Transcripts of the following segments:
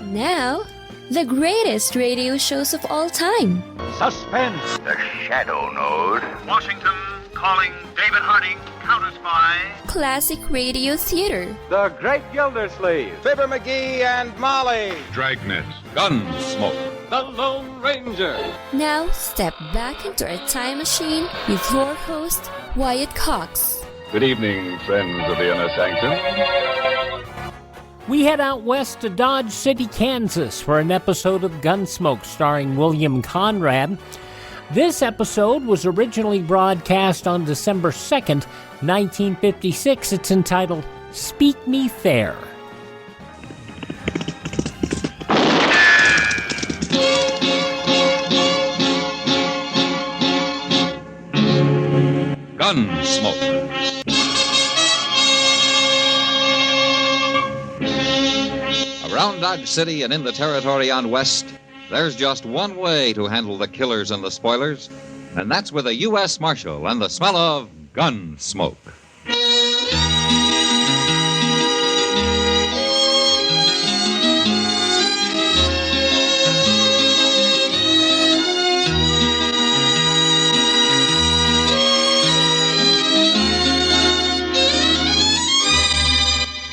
Now, the greatest radio shows of all time. Suspense. The Shadow Node. Washington calling David Harding, counter-spy. Classic radio theater. The Great Gildersleeve. Fibber McGee and Molly. Dragnet. Gunsmoke. The Lone Ranger. Now, step back into a time machine with your host, Wyatt Cox. Good evening, friends of the Inner Sanctum. We head out west to Dodge City, Kansas for an episode of Gunsmoke starring William Conrad. This episode was originally broadcast on December 2nd, 1956. It's entitled Speak Me Fair. Gunsmoke. Around Dodge City and in the territory on west, there's just one way to handle the killers and the spoilers, and that's with a U.S. Marshal and the smell of gun smoke.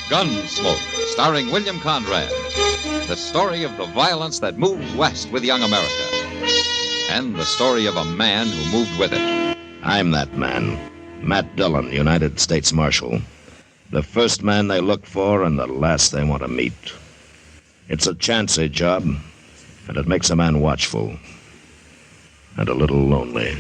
Gunsmoke, starring William Conrad. The story of the violence that moved west with young America. And the story of a man who moved with it. I'm that man, Matt Dillon, United States Marshal. The first man they look for and the last they want to meet. It's a chancy job, and it makes a man watchful and a little lonely.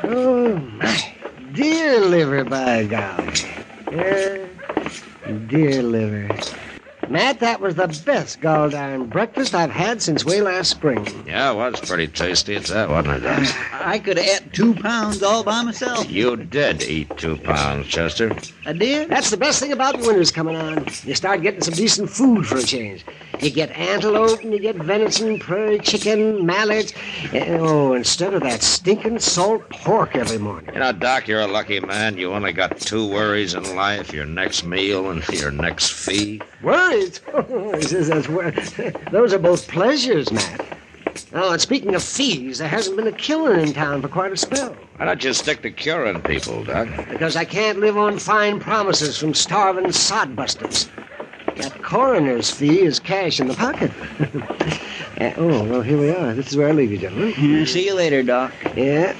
Oh, my dear liver, by golly. Dear liver. Matt, that was the best gall-darn breakfast I've had since way last spring. Yeah, it was pretty tasty at that, wasn't it, Doc? I could have ate 2 pounds all by myself. You did eat 2 pounds, Chester. I did? That's the best thing about winter's coming on. You start getting some decent food for a change. You get antelope, and you get venison, prairie chicken, mallards. Instead of that stinking salt pork every morning. You know, Doc, you're a lucky man. You only got 2 worries in life, your next meal and your next fee. Worries? Those are both pleasures, Matt. Oh, and speaking of fees, there hasn't been a killing in town for quite a spell. Why don't you stick to curing people, Doc? Because I can't live on fine promises from starving sodbusters. That coroner's fee is cash in the pocket. Well, here we are. This is where I leave you, gentlemen. See you later, Doc. Yeah.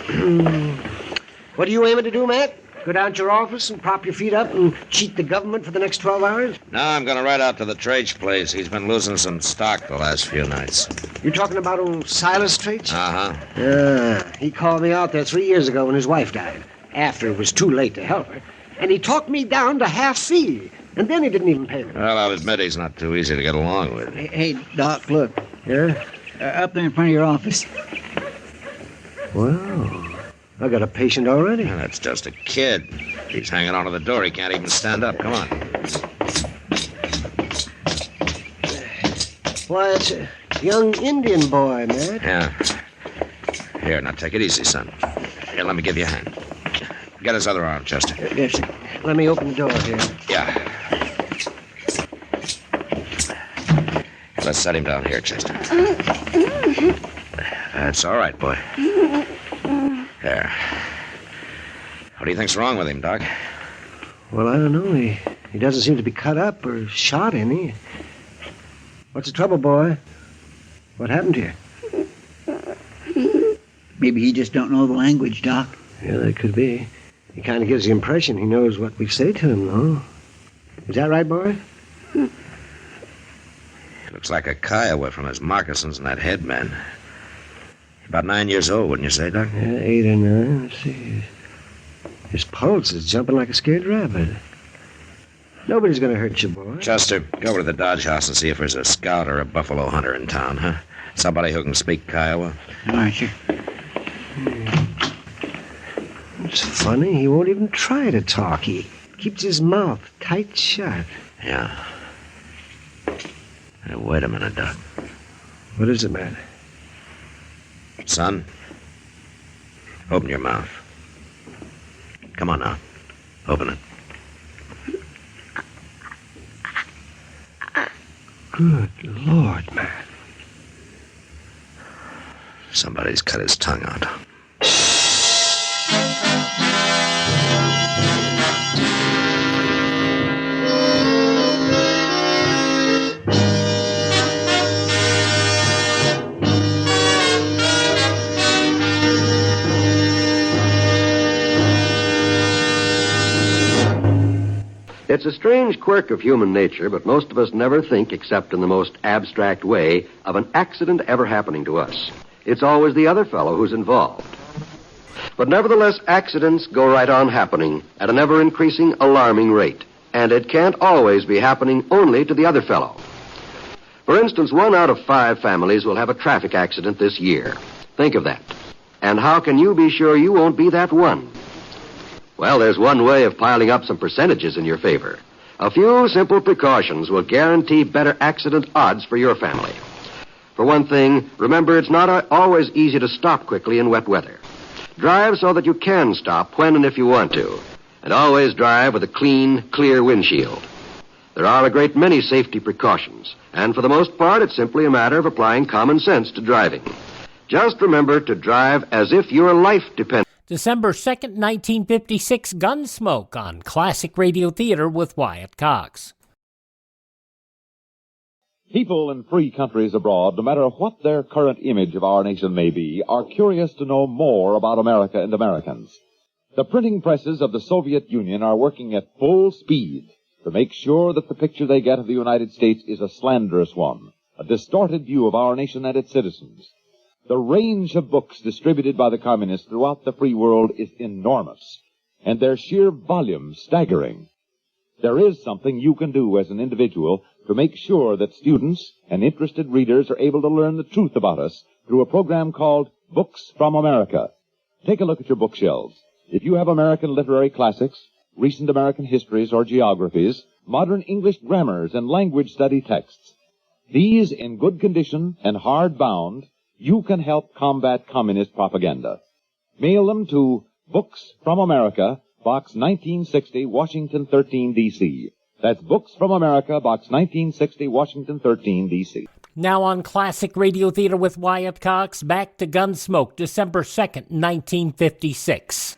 What are you aiming to do, Matt? Go down to your office and prop your feet up and cheat the government for the next 12 hours? No, I'm going to ride out to the Traitsch place. He's been losing some stock the last few nights. You talking about old Silas Traitsch? Uh-huh. He called me out there 3 years ago when his wife died, after it was too late to help her. And he talked me down to half fee. And then he didn't even pay me. Well, I'll admit he's not too easy to get along with. Hey, Doc, look. Yeah? Up there in front of your office. Well, I got a patient already. Well, that's just a kid. He's hanging onto the door. He can't even stand up. Come on. Why, it's a young Indian boy, Matt. Yeah. Here, now take it easy, son. Here, let me give you a hand. Get his other arm, Chester. Yes, sir. Let me open the door here. Yeah. Let's set him down here, Chester. That's all right, boy. There. What do you think's wrong with him, Doc? Well, I don't know. He doesn't seem to be cut up or shot any. What's the trouble, boy? What happened to you? Maybe he just don't know the language, Doc. Yeah, that could be. He kind of gives the impression he knows what we say to him, though. Is that right, boy? He looks like a Kiowa from his moccasins and that head, man. About 9 years old, wouldn't you say, Doc? Yeah, 8 or 9. Let's see. His pulse is jumping like a scared rabbit. Nobody's going to hurt you, boy. Chester, go over to the Dodge House and see if there's a scout or a buffalo hunter in town, huh? Somebody who can speak Kiowa. All right, sure. It's funny. He won't even try to talk. He keeps his mouth tight shut. Yeah. Hey, wait a minute, Doc. What is it, man? Son, open your mouth. Come on now. Open it. Good Lord, man. Somebody's cut his tongue out. It's a strange quirk of human nature, but most of us never think, except in the most abstract way, of an accident ever happening to us. It's always the other fellow who's involved. But nevertheless, accidents go right on happening at an ever-increasing, alarming rate. And it can't always be happening only to the other fellow. For instance, 1 out of 5 families will have a traffic accident this year. Think of that. And how can you be sure you won't be that one? Well, there's one way of piling up some percentages in your favor. A few simple precautions will guarantee better accident odds for your family. For one thing, remember it's not always easy to stop quickly in wet weather. Drive so that you can stop when and if you want to. And always drive with a clean, clear windshield. There are a great many safety precautions, and for the most part, it's simply a matter of applying common sense to driving. Just remember to drive as if your life depends. December 2nd, 1956, Gunsmoke on Classic Radio Theater with Wyatt Cox. People in free countries abroad, no matter what their current image of our nation may be, are curious to know more about America and Americans. The printing presses of the Soviet Union are working at full speed to make sure that the picture they get of the United States is a slanderous one, a distorted view of our nation and its citizens. The range of books distributed by the communists throughout the free world is enormous, and their sheer volume staggering. There is something you can do as an individual to make sure that students and interested readers are able to learn the truth about us through a program called Books from America. Take a look at your bookshelves. If you have American literary classics, recent American histories or geographies, modern English grammars and language study texts, these in good condition and hard-bound, you can help combat communist propaganda. Mail them to Books from America, Box 1960, Washington 13, D.C. That's Books from America, Box 1960, Washington 13, D.C. Now on Classic Radio Theater with Wyatt Cox, back to Gunsmoke, December 2nd, 1956.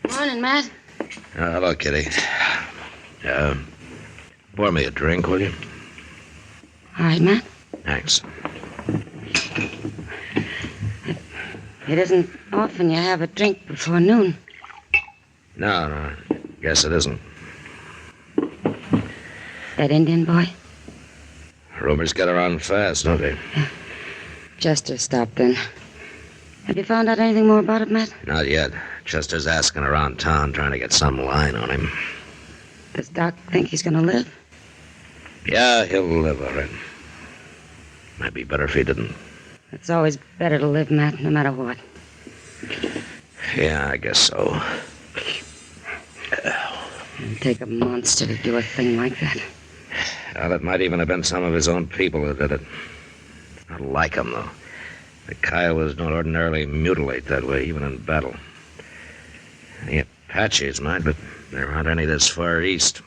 Morning, Matt. Hello, Kitty. Pour me a drink, will you? All right, Matt. Thanks. It isn't often you have a drink before noon. No, guess it isn't. That Indian boy? Rumors get around fast, don't they? Chester stopped in. Have you found out anything more about it, Matt? Not yet. Chester's asking around town, trying to get some line on him. Does Doc think he's going to live? Yeah, he'll live, all right. Might be better if he didn't. It's always better to live, Matt, no matter what. Yeah, I guess so. It'd take a monster to do a thing like that. Well, it might even have been some of his own people who did it. I like him, though. The Kiowas don't ordinarily mutilate that way, even in battle. The Apaches might, but there aren't any this far east.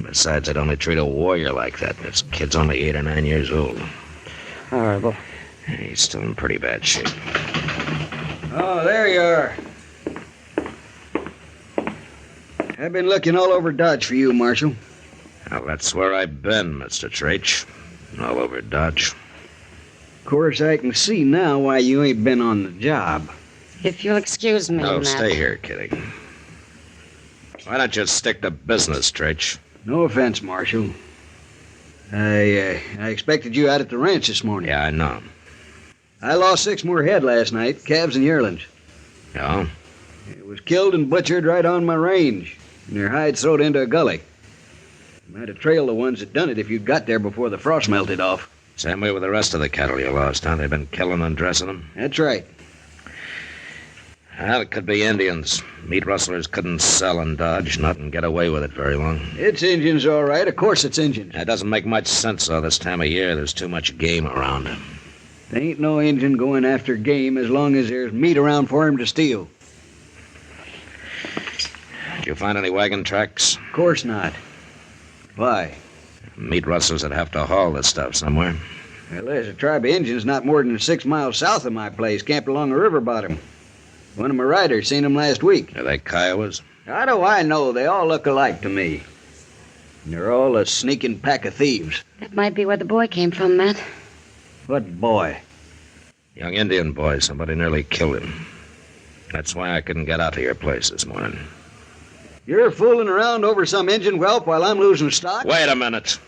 Besides, I'd only treat a warrior like that. This kid's only 8 or 9 years old. Horrible. He's still in pretty bad shape. Oh, there you are. I've been looking all over Dodge for you, Marshal. Well, that's where I've been, Mr. Traitsch. All over Dodge. Of course, I can see now why you ain't been on the job. If you'll excuse me, No, Matt. stay here, Kitty. Why don't you stick to business, Traitsch? No offense, Marshal. I expected you out at the ranch this morning. Yeah, I know. I lost 6 more head last night, calves and yearlings. Yeah? It was killed and butchered right on my range, and their hides thrown into a gully. Might have trailed the ones that done it if you'd got there before the frost melted off. Same way with the rest of the cattle you lost, huh? They've been killing and dressing them? That's right. Well, it could be Indians. Meat rustlers couldn't sell in Dodge, not and get away with it very long. It's Indians, all right. Of course it's Indians. It doesn't make much sense, though, this time of year. There's too much game around. There ain't no Indian going after game as long as there's meat around for him to steal. Did you find any wagon tracks? Of course not. Why? Meat rustlers would have to haul this stuff somewhere. Well, there's a tribe of Indians not more than 6 miles south of my place, camped along a river bottom. One of my riders seen them last week. Are they Kiowas? How do I know? They all look alike to me. And they're all a sneaking pack of thieves. That might be where the boy came from, Matt. What boy? Young Indian boy. Somebody nearly killed him. That's why I couldn't get out to your place this morning. You're fooling around over some Indian whelp while I'm losing stock? Wait a minute.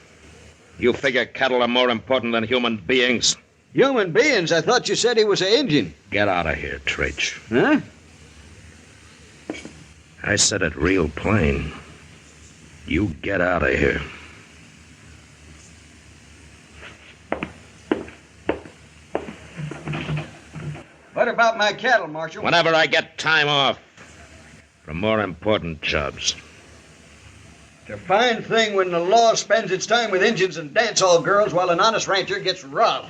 You figure cattle are more important than human beings? Human beings? I thought you said he was an Indian. Get out of here, Traitsch. Huh? I said it real plain. You get out of here. What about my cattle, Marshal? Whenever I get time off from more important jobs. It's a fine thing when the law spends its time with Indians and dance-hall girls while an honest rancher gets robbed.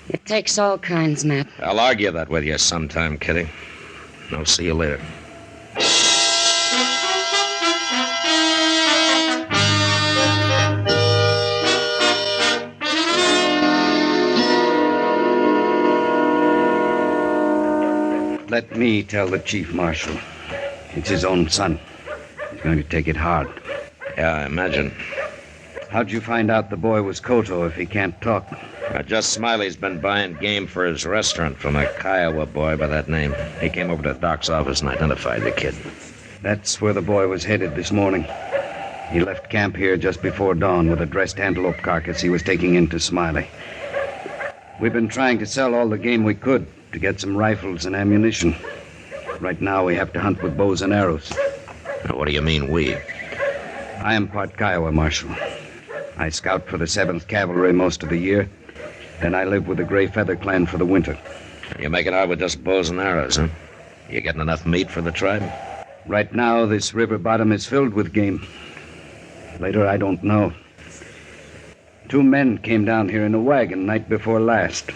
It takes all kinds, Matt. I'll argue that with you sometime, Kitty. I'll see you later. Let me tell the chief marshal. It's his own son. He's going to take it hard. Yeah, I imagine. How'd you find out the boy was Koto if he can't talk? Just Smiley's been buying game for his restaurant from a Kiowa boy by that name. He came over to Doc's office and identified the kid. That's where the boy was headed this morning. He left camp here just before dawn with a dressed antelope carcass he was taking into Smiley. We've been trying to sell all the game we could to get some rifles and ammunition. Right now we have to hunt with bows and arrows. Now, what do you mean, we? I am part Kiowa, Marshal. I scout for the 7th Cavalry most of the year. Then I live with the Gray Feather Clan for the winter. You're making out with just bows and arrows, huh? You getting enough meat for the tribe? Right now, this river bottom is filled with game. Later, I don't know. 2 men came down here in a wagon night before last.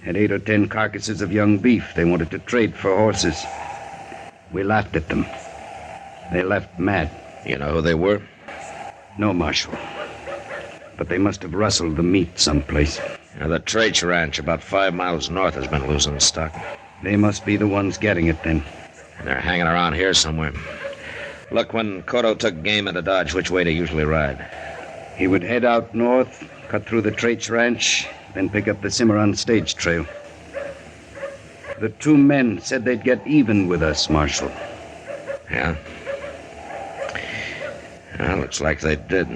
Had 8 or 10 carcasses of young beef they wanted to trade for horses. We laughed at them. They left mad. You know who they were? No, Marshal. But they must have rustled the meat someplace. Now, the Traitsch Ranch, about 5 miles north, has been losing stock. They must be the ones getting it, then. And they're hanging around here somewhere. Look, when Koto took game into Dodge, which way did he usually ride? He would head out north, cut through the Traitsch Ranch, then pick up the Cimarron stage trail. The 2 men said they'd get even with us, Marshal. Yeah? Well, looks like they did.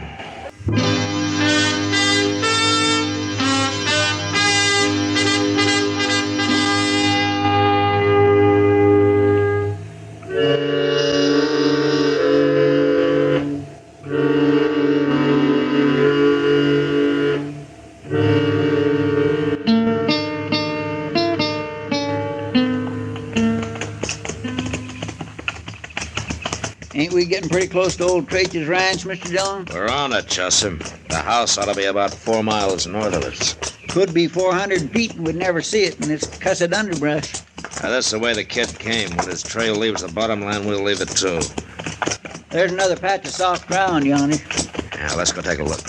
Ain't we getting pretty close to old Traitsch's Ranch, Mr. Dillon? We're on it, Justin. The house ought to be about 4 miles north of us. Could be 400 feet and we'd never see it in this cussed underbrush. Now, that's the way the kid came. When his trail leaves the bottomland, we'll leave it too. There's another patch of soft ground yonder. Yeah, let's go take a look.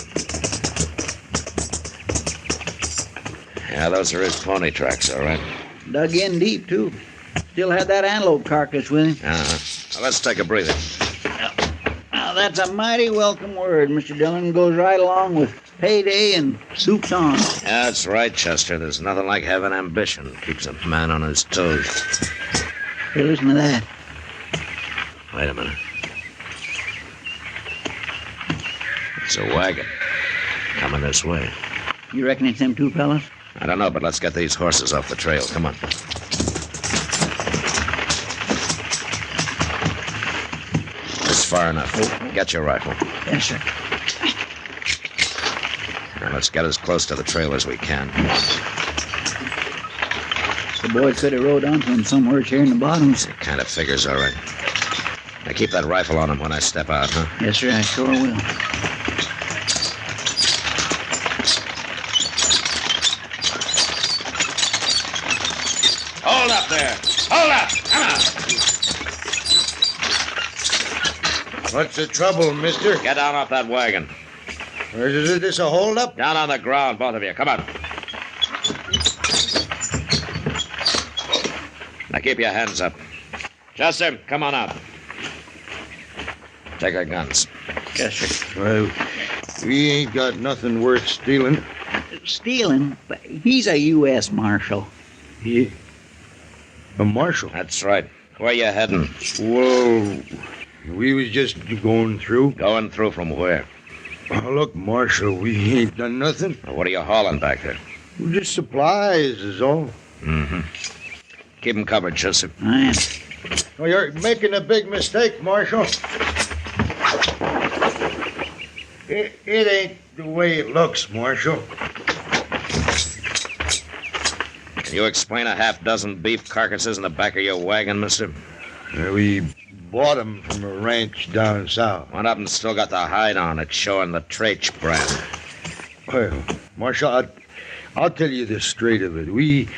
Yeah, those are his pony tracks, all right. Dug in deep, too. Still had that antelope carcass with him. Well, let's take a breather. Now, that's a mighty welcome word, Mr. Dillon. Goes right along with payday and soup's on. That's right, Chester. There's nothing like having ambition. Keeps a man on his toes. Hey, listen to that. Wait a minute. It's a wagon. Coming this way. You reckon it's them two fellas? I don't know, but let's get these horses off the trail. Come on. It's far enough. Get your rifle. Yes, sir. Now let's get as close to the trail as we can. The boy could have rode onto him somewhere here in the bottoms. It kind of figures, all right. Now keep that rifle on him when I step out, huh? Yes, sir, I sure will. Hold up there! Hold up! Come on! What's the trouble, mister? Get down off that wagon. Is this a hold-up? Down on the ground, both of you. Come on. Now keep your hands up. Chester, come on out. Take our guns. Yes, sir. Well, we ain't got nothing worth stealing. Stealing? But he's a U.S. Marshal. Yeah. A marshal? That's right. Where you heading? Whoa. We was just going through. Going through from where? Oh, look, Marshal, we ain't done nothing. Well, what are you hauling back there? Just supplies is all. Mm-hmm. Keep them covered, Chester. I am. Oh, you're making a big mistake, Marshal. It ain't the way it looks, Marshal. Can you explain a half-dozen beef carcasses in the back of your wagon, mister? We bought them from a ranch down south. One of them still got the hide on it, showing the Traitsch brand. Well, Marshal, I'll tell you the straight of it. We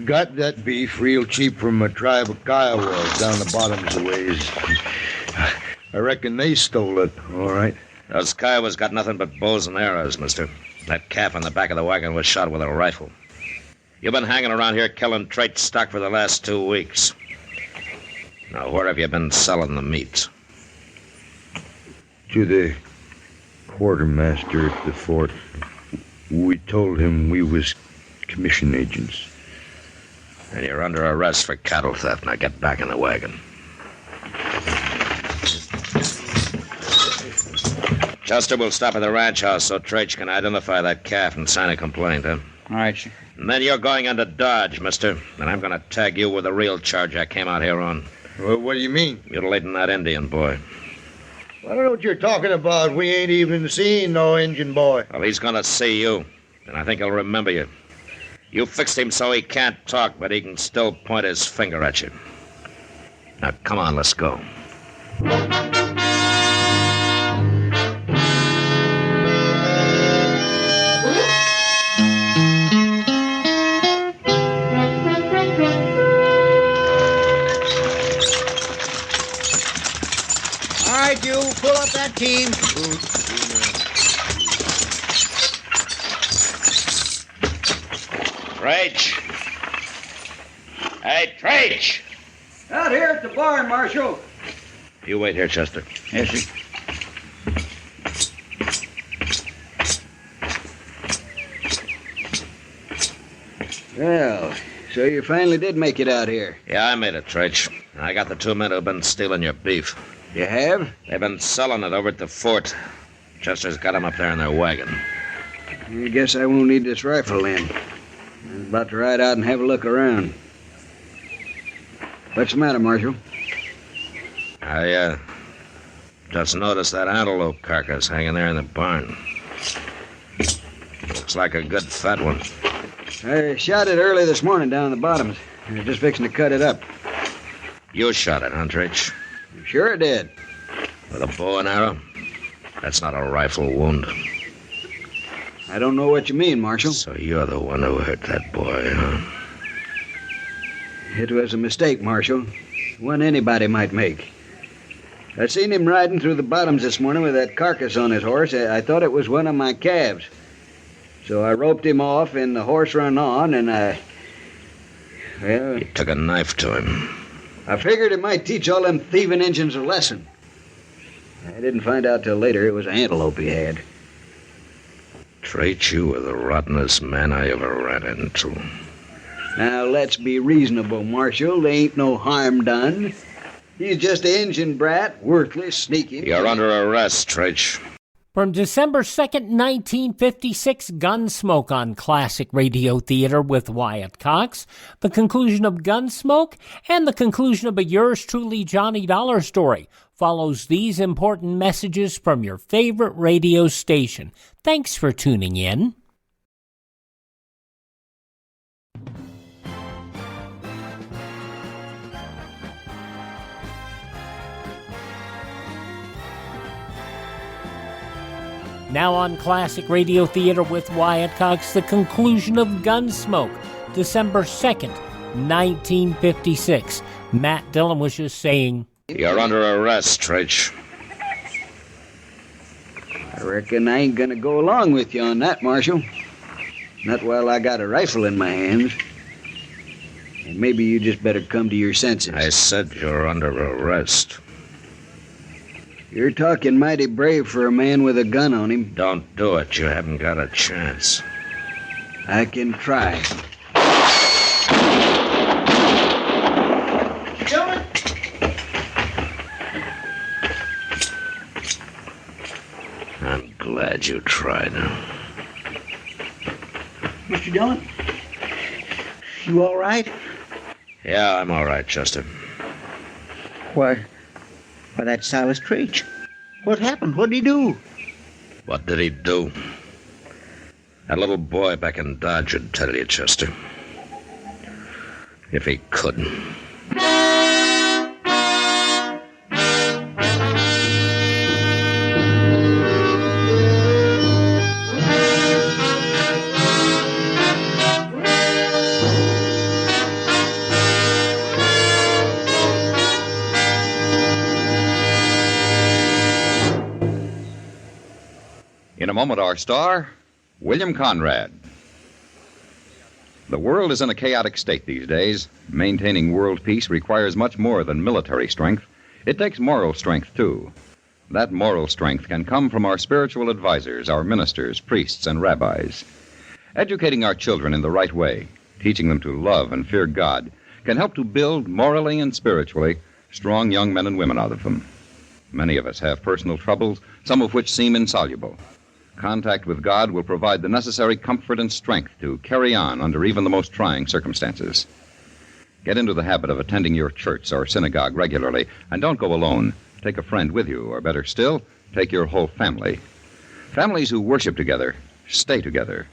got that beef real cheap from a tribe of Kiowas down the bottoms of ways. I reckon they stole it, all right. Those Kiowas got nothing but bows and arrows, mister. That calf in the back of the wagon was shot with a rifle. You've been hanging around here killing Traitsch stock for the last 2 weeks. Now, where have you been selling the meat? To the quartermaster at the fort. We told him we was commission agents. And you're under arrest for cattle theft. Now get back in the wagon. Chester will stop at the ranch house so Traitsch can identify that calf and sign a complaint, huh? All right, sir. And then you're going into Dodge, mister. And I'm going to tag you with the real charge I came out here on. Well, what do you mean? Mutilating that Indian boy. I don't know what you're talking about. We ain't even seen no Indian boy. Well, he's going to see you. And I think he'll remember you. You fixed him so he can't talk, but he can still point his finger at you. Now, come on, let's go. All right, you, pull up that team. Traitsch. Hey, Traitsch! Out here at the barn, Marshal. You wait here, Chester. Yes, sir. Well, so you finally did make it out here. Yeah, I made it, Traitsch. I got the 2 men who've been stealing your beef. You have? They've been selling it over at the fort. Chester's got them up there in their wagon. I guess I won't need this rifle then. I was about to ride out and have a look around. What's the matter, Marshal? I, just noticed that antelope carcass hanging there in the barn. Looks like a good fat one. I shot it early this morning down in the bottoms. I was just fixing to cut it up. You shot it, huh, Traitsch? Sure it did. With a bow and arrow? That's not a rifle wound. I don't know what you mean, Marshal. So you're the one who hurt that boy, huh? It was a mistake, Marshal. One anybody might make. I seen him riding through the bottoms this morning with that carcass on his horse. I thought it was one of my calves. So I roped him off and the horse run on and Well, He took a knife to him. I figured it might teach all them thieving Injuns a lesson. I didn't find out till later it was an antelope he had. Traitsch, you were the rottenest man I ever ran into. Now, let's be reasonable, Marshal. There ain't no harm done. He's just an Injun brat, worthless, sneaking. You're under arrest, Traitsch. From December 2nd, 1956, Gunsmoke on Classic Radio Theater with Wyatt Cox, the conclusion of Gunsmoke, and the conclusion of a Yours Truly Johnny Dollar story follows these important messages from your favorite radio station. Thanks for tuning in. Now on Classic Radio Theater with Wyatt Cox, the conclusion of Gunsmoke, December 2nd, 1956. Matt Dillon was just saying, You're under arrest, Traitsch. I reckon I ain't gonna go along with you on that, Marshal. Not while I got a rifle in my hands. And maybe you just better come to your senses. I said you're under arrest. You're talking mighty brave for a man with a gun on him. Don't do it. You haven't got a chance. I can try. Dillon? I'm glad you tried. Mr. Dillon? You all right? Yeah, I'm all right, Chester. Why, that's Silas Traitsch. What happened? What did he do? What did he do? That little boy back in Dodge would tell you, Chester. If he could. In a moment, our star, William Conrad. The world is in a chaotic state these days. Maintaining world peace requires much more than military strength. It takes moral strength, too. That moral strength can come from our spiritual advisors, our ministers, priests, and rabbis. Educating our children in the right way, teaching them to love and fear God, can help to build morally and spiritually strong young men and women out of them. Many of us have personal troubles, some of which seem insoluble. Contact with God will provide the necessary comfort and strength to carry on under even the most trying circumstances. Get into the habit of attending your church or synagogue regularly, and don't go alone. Take a friend with you, or better still, take your whole family. Families who worship together stay together.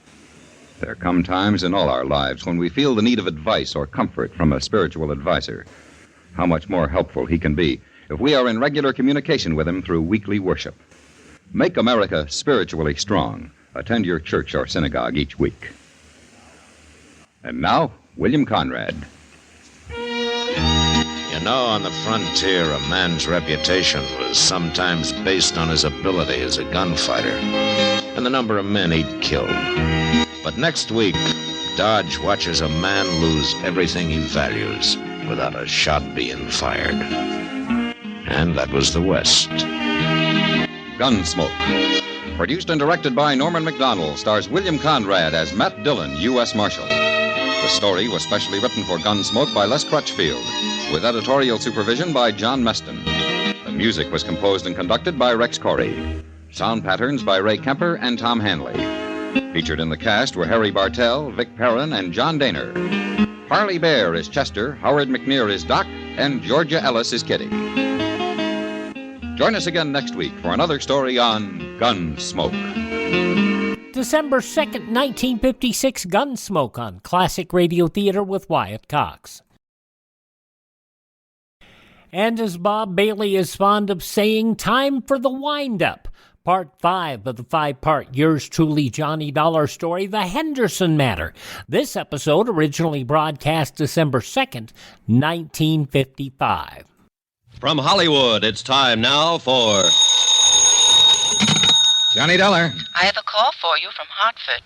There come times in all our lives when we feel the need of advice or comfort from a spiritual advisor. How much more helpful he can be if we are in regular communication with him through weekly worship. Make America spiritually strong. Attend your church or synagogue each week. And now, William Conrad. You know, on the frontier, a man's reputation was sometimes based on his ability as a gunfighter and the number of men he'd killed. But next week, Dodge watches a man lose everything he values without a shot being fired. And that was the West. Gunsmoke. Produced and directed by Norman McDonald, stars William Conrad as Matt Dillon, U.S. Marshal. The story was specially written for Gunsmoke by Les Crutchfield, with editorial supervision by John Meston. The music was composed and conducted by Rex Corey. Sound patterns by Ray Kemper and Tom Hanley. Featured in the cast were Harry Bartell, Vic Perrin, and John Daner. Harley Bear is Chester, Howard McNear is Doc, and Georgia Ellis is Kitty. Join us again next week for another story on Gunsmoke. December 2nd, 1956, Gunsmoke on Classic Radio Theater with Wyatt Cox. And as Bob Bailey is fond of saying, time for the wind-up. Part 5 of the 5-part Yours Truly Johnny Dollar story, The Henderson Matter. This episode originally broadcast December 2nd, 1955. From Hollywood, it's time now for Johnny Dollar. I have a call for you from Hartford.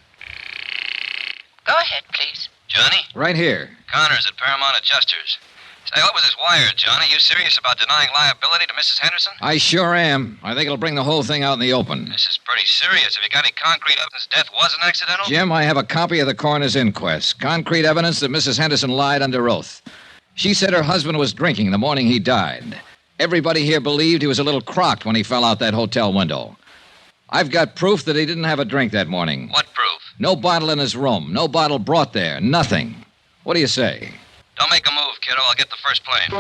Go ahead, please. Johnny? Right here. Connors at Paramount Adjusters. Say, what was this wire, Johnny? You serious about denying liability to Mrs. Henderson? I sure am. I think it'll bring the whole thing out in the open. This is pretty serious. Have you got any concrete evidence death wasn't accidental? Jim, I have a copy of the coroner's inquest. Concrete evidence that Mrs. Henderson lied under oath. She said her husband was drinking the morning he died. Everybody here believed he was a little crocked when he fell out that hotel window. I've got proof that he didn't have a drink that morning. What proof? No bottle in his room. No bottle brought there. Nothing. What do you say? Don't make a move, kiddo. I'll get the first plane.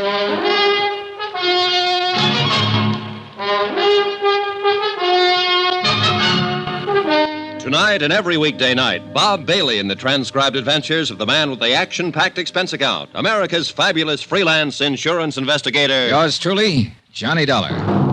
Tonight and every weekday night, Bob Bailey in the transcribed adventures of the man with the action-packed expense account, America's fabulous freelance insurance investigator. Yours truly, Johnny Dollar.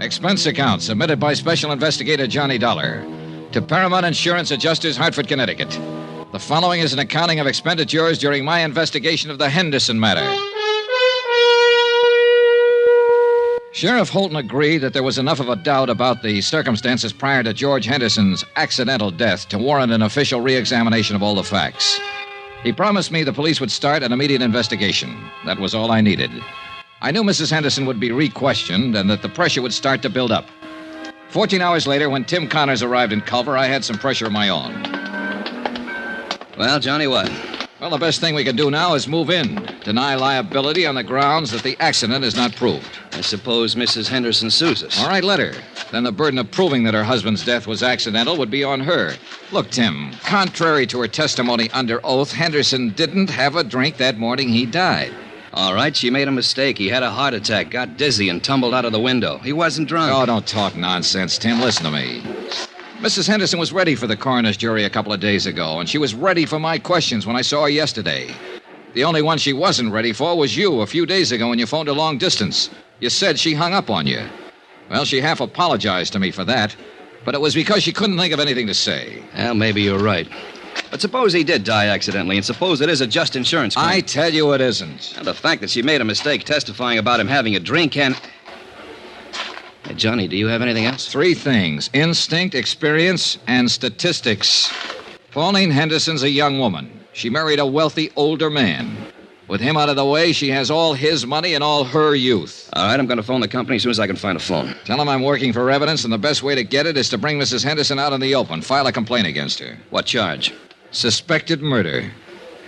Expense account submitted by Special Investigator Johnny Dollar to Paramount Insurance Adjusters, Hartford, Connecticut. The following is an accounting of expenditures during my investigation of the Henderson Matter. Sheriff Holton agreed that there was enough of a doubt about the circumstances prior to George Henderson's accidental death to warrant an official re-examination of all the facts. He promised me the police would start an immediate investigation. That was all I needed. I knew Mrs. Henderson would be re-questioned and that the pressure would start to build up. 14 hours later, when Tim Connors arrived in Culver, I had some pressure of my own. Well, Johnny, what? Well, the best thing we can do now is move in. Deny liability on the grounds that the accident is not proved. I suppose Mrs. Henderson sues us. All right, let her. Then the burden of proving that her husband's death was accidental would be on her. Look, Tim, contrary to her testimony under oath, Henderson didn't have a drink that morning he died. All right, she made a mistake. He had a heart attack, got dizzy, and tumbled out of the window. He wasn't drunk. Oh, don't talk nonsense, Tim. Listen to me. Mrs. Henderson was ready for the coroner's jury a couple of days ago, and she was ready for my questions when I saw her yesterday. The only one she wasn't ready for was you a few days ago when you phoned her long distance. You said she hung up on you. Well, she half apologized to me for that, but it was because she couldn't think of anything to say. Well, maybe you're right. But suppose he did die accidentally, and suppose it is a just insurance claim. I tell you it isn't. And the fact that she made a mistake testifying about him having a drink and... Hey, Johnny, do you have anything else? 3 things. Instinct, experience, and statistics. Pauline Henderson's a young woman. She married a wealthy older man. With him out of the way, she has all his money and all her youth. All right, I'm going to phone the company as soon as I can find a phone. Tell them I'm working for evidence, and the best way to get it is to bring Mrs. Henderson out in the open. File a complaint against her. What charge? Suspected murder.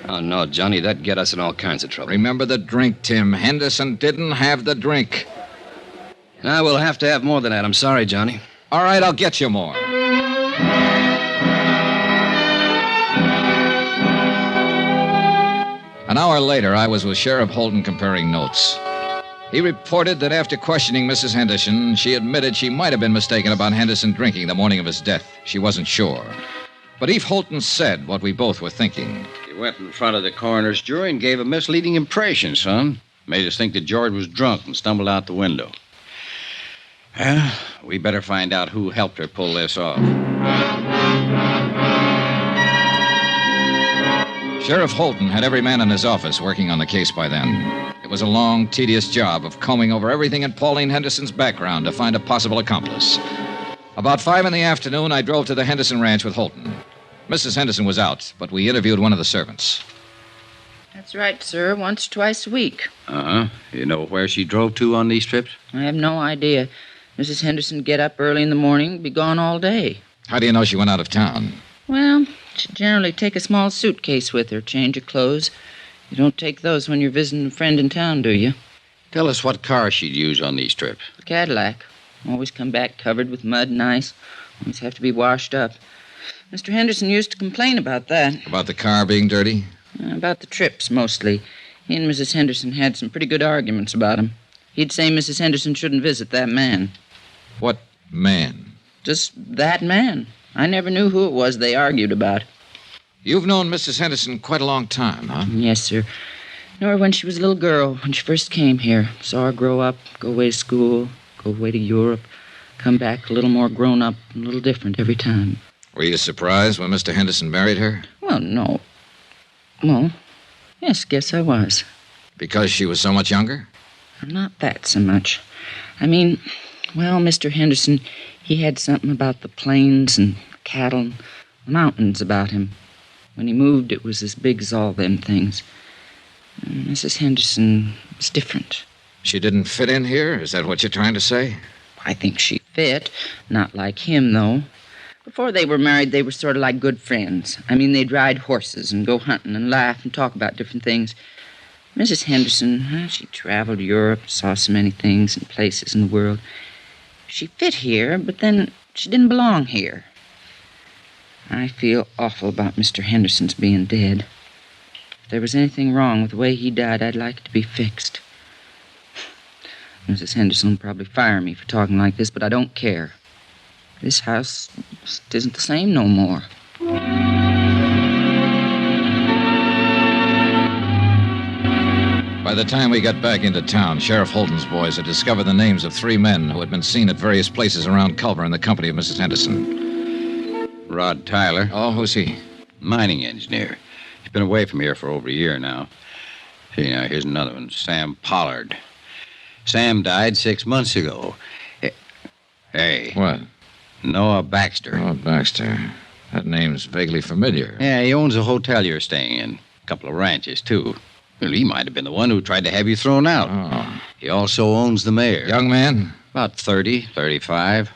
Oh, no, Johnny, that'd get us in all kinds of trouble. Remember the drink, Tim. Henderson didn't have the drink. Now, we'll have to have more than that. I'm sorry, Johnny. All right, I'll get you more. An hour later, I was with Sheriff Holton comparing notes. He reported that after questioning Mrs. Henderson, she admitted she might have been mistaken about Henderson drinking the morning of his death. She wasn't sure. But Eve Holton said what we both were thinking. You went in front of the coroner's jury and gave a misleading impression, son. Made us think that George was drunk and stumbled out the window. Well, we better find out who helped her pull this off. Sheriff Holton had every man in his office working on the case by then. It was a long, tedious job of combing over everything in Pauline Henderson's background to find a possible accomplice. About 5 in the afternoon, I drove to the Henderson Ranch with Holton. Mrs. Henderson was out, but we interviewed one of the servants. That's right, sir. Once, twice a week. Uh-huh. You know where she drove to on these trips? I have no idea. Mrs. Henderson get up early in the morning, be gone all day. How do you know she went out of town? Well, she generally take a small suitcase with her, change her clothes. You don't take those when you're visiting a friend in town, do you? Tell us what car she'd use on these trips. A Cadillac. Always come back covered with mud and ice. Always have to be washed up. Mr. Henderson used to complain about that. About the car being dirty? About the trips, mostly. He and Mrs. Henderson had some pretty good arguments about him. He'd say Mrs. Henderson shouldn't visit that man. What man? Just that man. I never knew who it was they argued about. You've known Mrs. Henderson quite a long time, huh? Yes, sir. Knew her when she was a little girl, when she first came here. Saw her grow up, go away to school, go away to Europe, come back a little more grown up, and a little different every time. Were you surprised when Mr. Henderson married her? Well, no. Well, yes, guess I was. Because she was so much younger? Not that so much. Mr. Henderson, he had something about the plains and cattle and mountains about him. When he moved, it was as big as all them things. Mrs. Henderson was different. She didn't fit in here? Is that what you're trying to say? I think she fit. Not like him, though. Before they were married, they were sort of like good friends. They'd ride horses and go hunting and laugh and talk about different things. Mrs. Henderson, she traveled Europe, saw so many things and places in the world. She fit here, but then she didn't belong here. I feel awful about Mr. Henderson's being dead. If there was anything wrong with the way he died, I'd like it to be fixed. Mrs. Henderson will probably fire me for talking like this, but I don't care. This house just isn't the same no more. By the time we got back into town, Sheriff Holton's boys had discovered the names of 3 men who had been seen at various places around Culver in the company of Mrs. Henderson. Rod Tyler. Oh, who's he? Mining engineer. He's been away from here for over a year now. See, now, here's another one, Sam Pollard. Sam died 6 months ago. Hey. What? Noah Baxter. Noah Baxter. That name's vaguely familiar. Yeah, he owns a hotel you're staying in. A couple of ranches, too. Well, he might have been the one who tried to have you thrown out. Oh. He also owns the mayor. Young man? About 30, 35.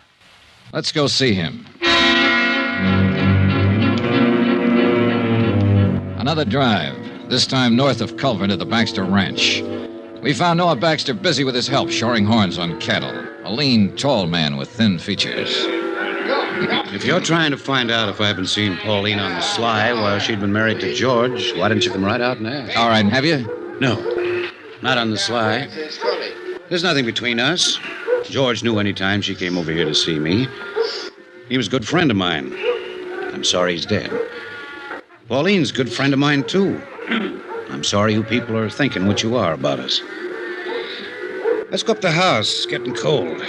Let's go see him. Another drive, this time north of Culver to the Baxter Ranch. We found Noah Baxter busy with his help, shoring horns on cattle. A lean, tall man with thin features. If you're trying to find out if I've been seeing Pauline on the sly while she'd been married to George, why didn't you come right out and ask? All right, have you? No, not on the sly. There's nothing between us. George knew any time she came over here to see me. He was a good friend of mine. I'm sorry he's dead. Pauline's a good friend of mine, too. I'm sorry you people are thinking what you are about us. Let's go up the house. It's getting cold.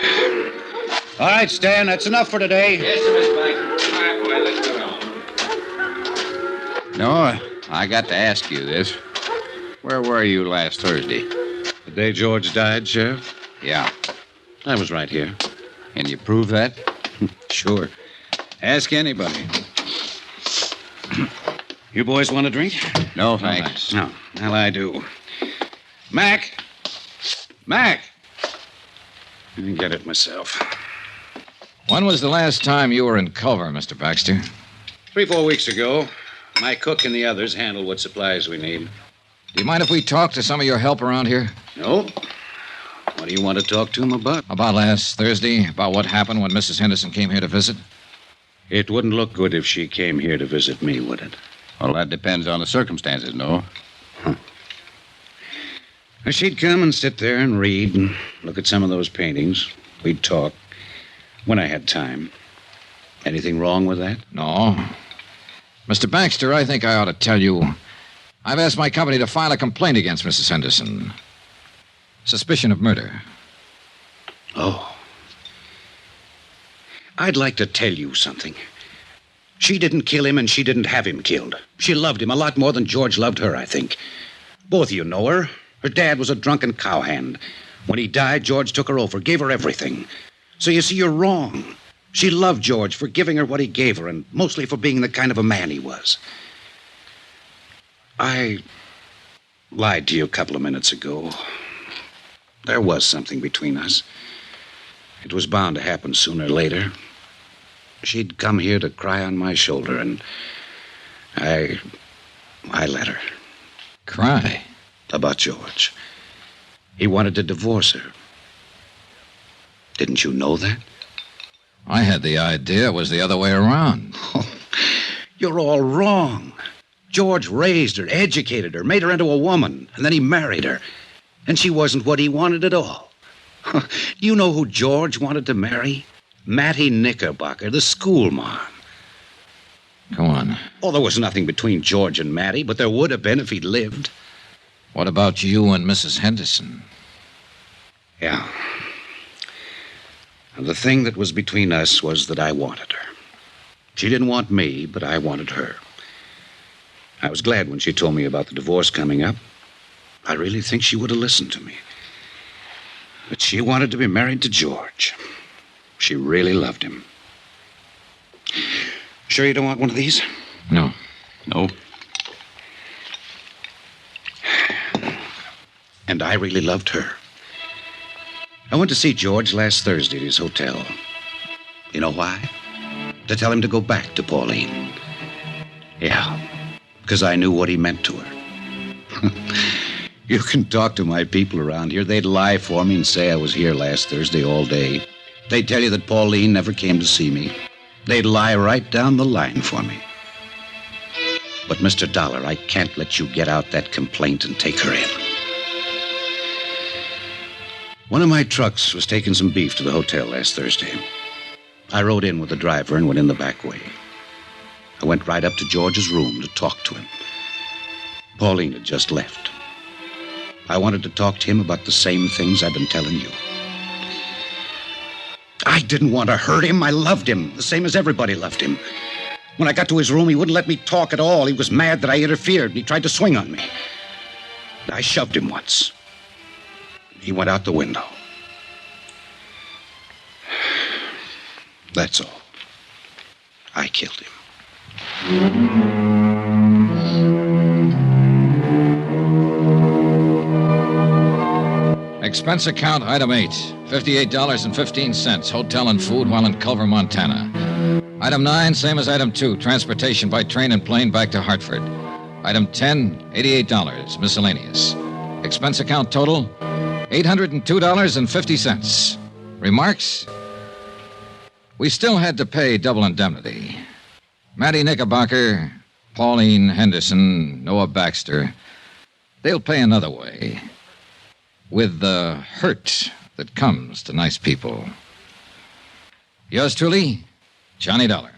All right, Stan, that's enough for today. Yes, sir, Mr. Baxter. All right, boy, let's go on. No, I got to ask you this. Where were you last Thursday? The day George died, Sheriff? Yeah. I was right here. Can you prove that? Sure. Ask anybody. You boys want a drink? No, thanks. No. Well, I do. Mac! Mac! I can get it myself. When was the last time you were in Culver, Mr. Baxter? 3-4 weeks ago. My cook and the others handle what supplies we need. Do you mind if we talk to some of your help around here? No. What do you want to talk to them about? About last Thursday, about what happened when Mrs. Henderson came here to visit? It wouldn't look good if she came here to visit me, would it? Well, that depends on the circumstances, no? Huh. She'd come and sit there and read and look at some of those paintings. We'd talk when I had time. Anything wrong with that? No. Mr. Baxter, I think I ought to tell you, I've asked my company to file a complaint against Mrs. Henderson. Suspicion of murder. Oh. I'd like to tell you something. She didn't kill him and she didn't have him killed. She loved him a lot more than George loved her, I think. Both of you know her. Her dad was a drunken cowhand. When he died, George took her over, gave her everything. So you see, you're wrong. She loved George for giving her what he gave her, and mostly for being the kind of a man he was. I lied to you a couple of minutes ago. There was something between us. It was bound to happen sooner or later. She'd come here to cry on my shoulder, and I let her. Cry? About George. He wanted to divorce her. Didn't you know that? I had the idea it was the other way around. Oh, you're all wrong. George raised her, educated her, made her into a woman, and then he married her. And she wasn't what he wanted at all. Do you know who George wanted to marry? Mattie Knickerbocker, the school mom. Go on. Oh, there was nothing between George and Mattie, but there would have been if he'd lived. What about you and Mrs. Henderson? Yeah. And the thing that was between us was that I wanted her. She didn't want me, but I wanted her. I was glad when she told me about the divorce coming up. I really think she would have listened to me. But she wanted to be married to George. She really loved him. Sure you don't want one of these? No. No. And I really loved her. I went to see George last Thursday at his hotel. You know why? To tell him to go back to Pauline. Yeah, because I knew what he meant to her. You can talk to my people around here. They'd lie for me and say I was here last Thursday all day. They'd tell you that Pauline never came to see me. They'd lie right down the line for me. But, Mr. Dollar, I can't let you get out that complaint and take her in. One of my trucks was taking some beef to the hotel last Thursday. I rode in with the driver and went in the back way. I went right up to George's room to talk to him. Pauline had just left. I wanted to talk to him about the same things I've been telling you. I didn't want to hurt him. I loved him, the same as everybody loved him. When I got to his room, he wouldn't let me talk at all. He was mad that I interfered, and he tried to swing on me. I shoved him once. He went out the window. That's all. I killed him. Expense account item 8, $58.15, hotel and food while in Culver, Montana. Item 9, same as item 2, transportation by train and plane back to Hartford. Item 10, $88, miscellaneous. Expense account total, $802.50. Remarks? We still had to pay double indemnity. Mattie Knickerbocker, Pauline Henderson, Noah Baxter, they'll pay another way. With the hurt that comes to nice people. Yours truly, Johnny Dollar.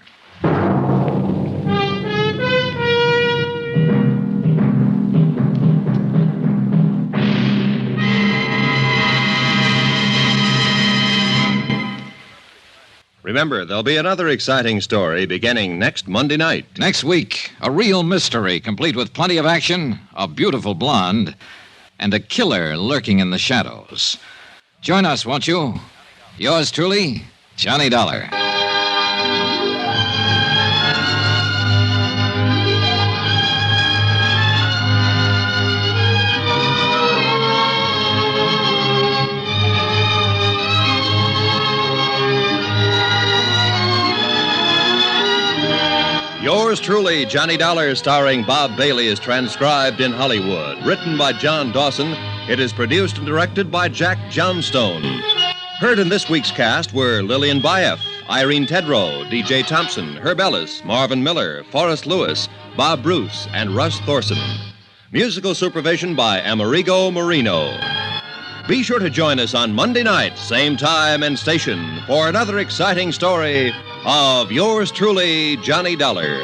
Remember, there'll be another exciting story beginning next Monday night. Next week, a real mystery, complete with plenty of action, a beautiful blonde, and a killer lurking in the shadows. Join us, won't you? Yours truly, Johnny Dollar. Yours truly, Johnny Dollar, starring Bob Bailey, is transcribed in Hollywood. Written by John Dawson, it is produced and directed by Jack Johnstone. Heard in this week's cast were Lillian Baeff, Irene Tedrow, D.J. Thompson, Herb Ellis, Marvin Miller, Forrest Lewis, Bob Bruce, and Russ Thorson. Musical supervision by Amerigo Marino. Be sure to join us on Monday night, same time and station, for another exciting story of yours truly, Johnny Dollar.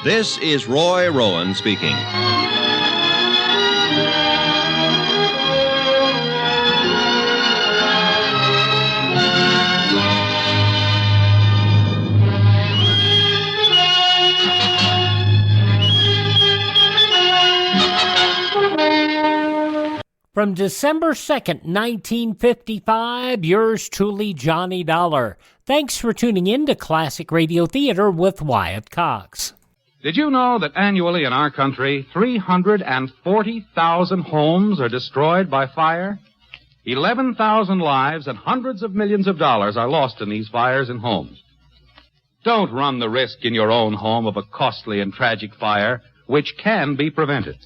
This is Roy Rowan speaking. From December 2nd, 1955, yours truly, Johnny Dollar. Thanks for tuning in to Classic Radio Theater with Wyatt Cox. Did you know that annually in our country, 340,000 homes are destroyed by fire? 11,000 lives and hundreds of millions of dollars are lost in these fires in homes. Don't run the risk in your own home of a costly and tragic fire, which can be prevented.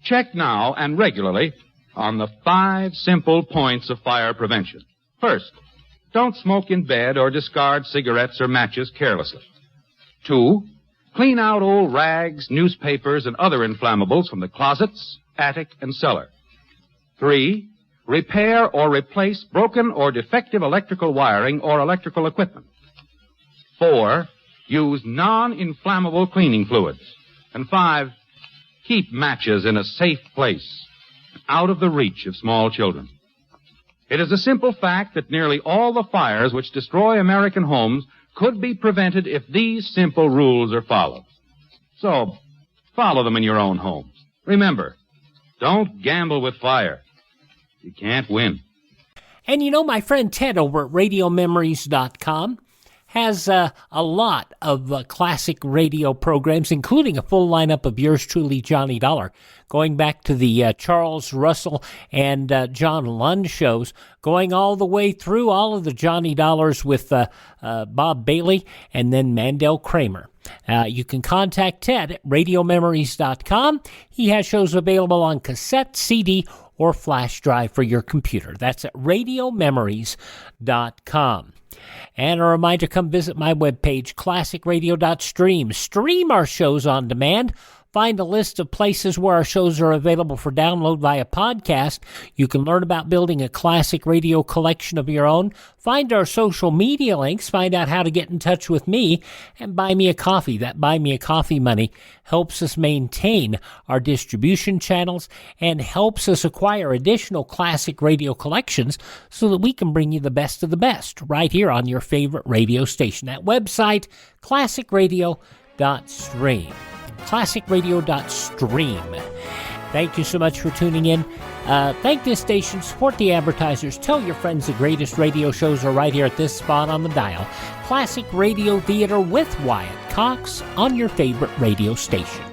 Check now and regularly on the 5 simple points of fire prevention. First, don't smoke in bed or discard cigarettes or matches carelessly. 2, clean out old rags, newspapers, and other inflammables from the closets, attic, and cellar. 3, repair or replace broken or defective electrical wiring or electrical equipment. 4, use non-inflammable cleaning fluids. And 5, keep matches in a safe place, out of the reach of small children. It is a simple fact that nearly all the fires which destroy American homes could be prevented if these simple rules are followed. So, follow them in your own homes. Remember, don't gamble with fire. You can't win. And you know, my friend Ted over at RadioMemories.com has a lot of classic radio programs, including a full lineup of yours truly, Johnny Dollar, going back to the Charles Russell and John Lund shows, going all the way through all of the Johnny Dollars with Bob Bailey and then Mandel Kramer. You can contact Ted at RadioMemories.com. He has shows available on cassette, CD, or flash drive for your computer. That's at RadioMemories.com. And a reminder, come visit my webpage, classicradio.stream. Stream our shows on demand. Find a list of places where our shows are available for download via podcast. You can learn about building a classic radio collection of your own. Find our social media links. Find out how to get in touch with me and buy me a coffee. That buy me a coffee money helps us maintain our distribution channels and helps us acquire additional classic radio collections so that we can bring you the best of the best right here on your favorite radio station. That website, classicradio.stream. classicradio.stream. Thank you so much for tuning in. Thank this station, support the advertisers, tell your friends the greatest radio shows are right here at this spot on the dial. Classic Radio Theater with Wyatt Cox on your favorite radio station.